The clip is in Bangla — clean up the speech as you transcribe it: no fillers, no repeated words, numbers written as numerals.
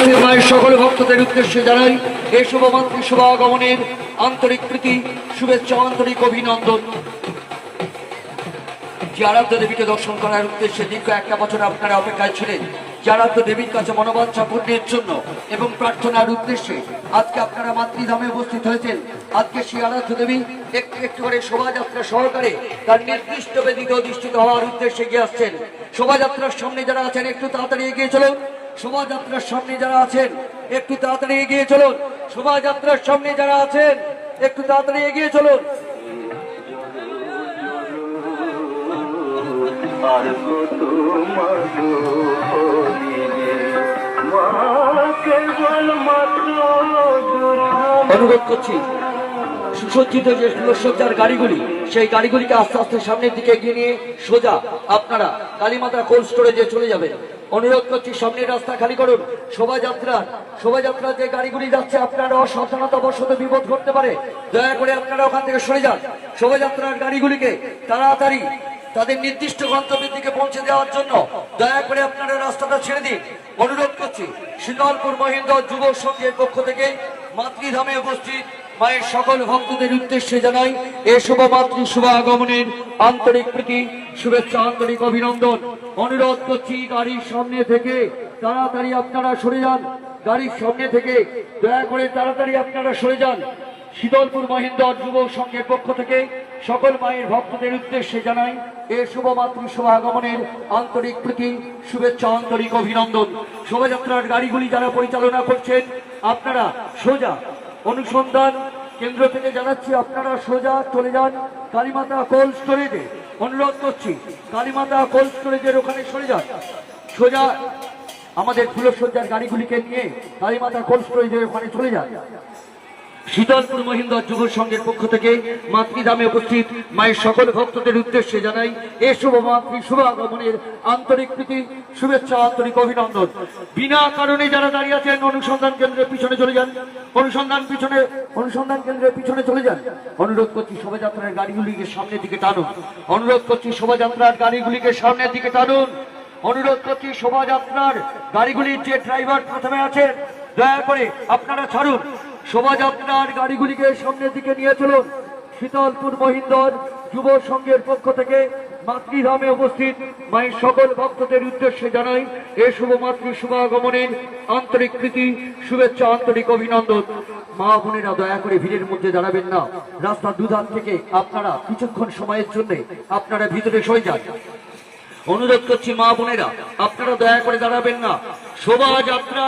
উপস্থিত মায়ের সকল ভক্তদের উদ্দেশ্যে জানাই এই শুভ মাতৃ শুভাগমনের আন্তরিক প্রীতি, শুভেচ্ছা, আন্তরিক অভিনন্দন। যে আরাধ্য দেবীকে দর্শন করার উদ্দেশ্যে দীর্ঘ একটা বছর আপনারা অপেক্ষায় ছিলেন, যে আরাধ্য দেবীর কাছে মনোবাঞ্ছা পূর্ণের জন্য এবং প্রার্থনার উদ্দেশ্যে আজকে আপনারা মাতৃধামে উপস্থিত হয়েছেন। আজকে সেই আরাধ্য দেবী একটু একটু করে শোভাযাত্রা সহকারে তার নির্দিষ্ট বেদিতে অধিষ্ঠিত হওয়ার উদ্দেশ্যে এগিয়ে আসছেন। শোভাযাত্রার সামনে যারা আছেন একটু তাড়াতাড়ি এগিয়ে চলুন। শোভাযাত্রার সামনে যারা আছেন একটু তাড়াতাড়ি এগিয়ে চলুন। শোভাযাত্রার সামনে যারা আছেন একটু তাড়াতাড়ি এগিয়ে চলুন। অনুরোধ করছি সুসজ্জিত যে ফুলসজ্জার গাড়িগুলি, সেই গাড়িগুলিকে আস্তে আস্তে সামনের দিকে এগিয়ে নিয়ে সোজা আপনারা কালীমাতা কোল্ড স্টোরেজে চলে যাবেন। অনুরোধ করছি সামনের রাস্তা খালি করুন। শোভাযাত্রার যে গাড়িগুলি যাচ্ছে আপনারা অসাবধানতাবশত বিপদ ঘটতে পারে, দয়া করে আপনারা ওখান থেকে সরে যান। শোভাযাত্রার গাড়িগুলিকে তাড়াতাড়ি তাদের নির্দিষ্ট গন্তব্যের দিকে পৌঁছে দেওয়ার জন্য দয়া করে আপনারা রাস্তাটা ছেড়ে দিন। অনুরোধ করছি শীতলপুর মহিন্দ্র যুব সংঘের পক্ষ থেকে মাতৃধামে উপস্থিত মায়ের সকল ভক্তদের উদ্দেশ্যে জানাই এই শুভ মাতৃ শুভাগমনের আন্তরিক প্রীতি, শুভেচ্ছা, আন্তরিক অভিনন্দন। অনুরোধ করছি গাড়ির সামনে থেকে তাড়াতাড়ি আপনারা সরে যান। গাড়ির সামনে থেকে দয়া করে তাড়াতাড়ি আপনারা সরে যান। শীতলপুর মহিন্দ্র যুব সংঘের পক্ষ থেকে সকল মায়ের ভক্তদের উদ্দেশ্যে জানাই এই শুভ মাতৃ শুভাগমনের আন্তরিক প্রীতি, শুভেচ্ছা, আন্তরিক অভিনন্দন। শোভাযাত্রার গাড়িগুলি যারা পরিচালনা করছেন আপনারা সোজা অনুসন্ধান কেন্দ্র থেকে জানাচ্ছি আপনারা সোজা চলে যান কালীমাতা কোল্ড স্টোরেজে। অনুরোধ করছি কালীমাতা কোল্ড স্টোরেজের ওখানে সরে যান। সোজা আমাদের ফুলসজ্জার গাড়িগুলিকে নিয়ে কালীমাতা কোল্ড স্টোরেজের ওখানে চলে যান। শীতলপুর মহিন্দ্র যুব সংঘের পক্ষ থেকে মাতৃধামে উপস্থিত মায়ের সকল ভক্তদের উদ্দেশ্যে জানাই এই শুভ মাতৃ শুভাগমনের আন্তরিক প্রীতি, শুভেচ্ছা, আন্তরিক অভিনন্দন। বিনা কারণে যারা দাঁড়িয়ে আছেন অনুসন্ধান কেন্দ্রের পিছনে চলে যান। অনুসন্ধান কেন্দ্রের পিছনে চলে যান। অনুরোধ করছি শোভাযাত্রার গাড়িগুলিকে সামনের দিকে টানুন। অনুরোধ করছি শোভাযাত্রার গাড়িগুলিকে সামনের দিকে টানুন। অনুরোধ করছি শোভাযাত্রার গাড়িগুলির যে ড্রাইভার প্রথমে আছেন দয়া করে আপনারা ছাড়ুন। শোভাযাত্রার গাড়িগুলিকে সামনের দিকে নিয়ে চলুন। শীতলপুর মহিন্দ্র যুব সংঘের পক্ষ থেকে মাতৃধামে উপস্থিত মায়ের সকল ভক্তদের উদ্দেশ্যে জানাই এই শুভ মাতৃ শুভাগমনের আন্তরিক প্রীতি, শুভেচ্ছা, আন্তরিক অভিনন্দন। মা বোনেরা দয়া করে ভিড়ের মধ্যে দাঁড়াবেন না। রাস্তার দুধার থেকে আপনারা কিছুক্ষণ সময়ের জন্য আপনারা ভিতরে সরে যান। অনুরোধ করছি মা বোনেরা আপনারা দয়া করে দাঁড়াবেন না। শোভাযাত্রার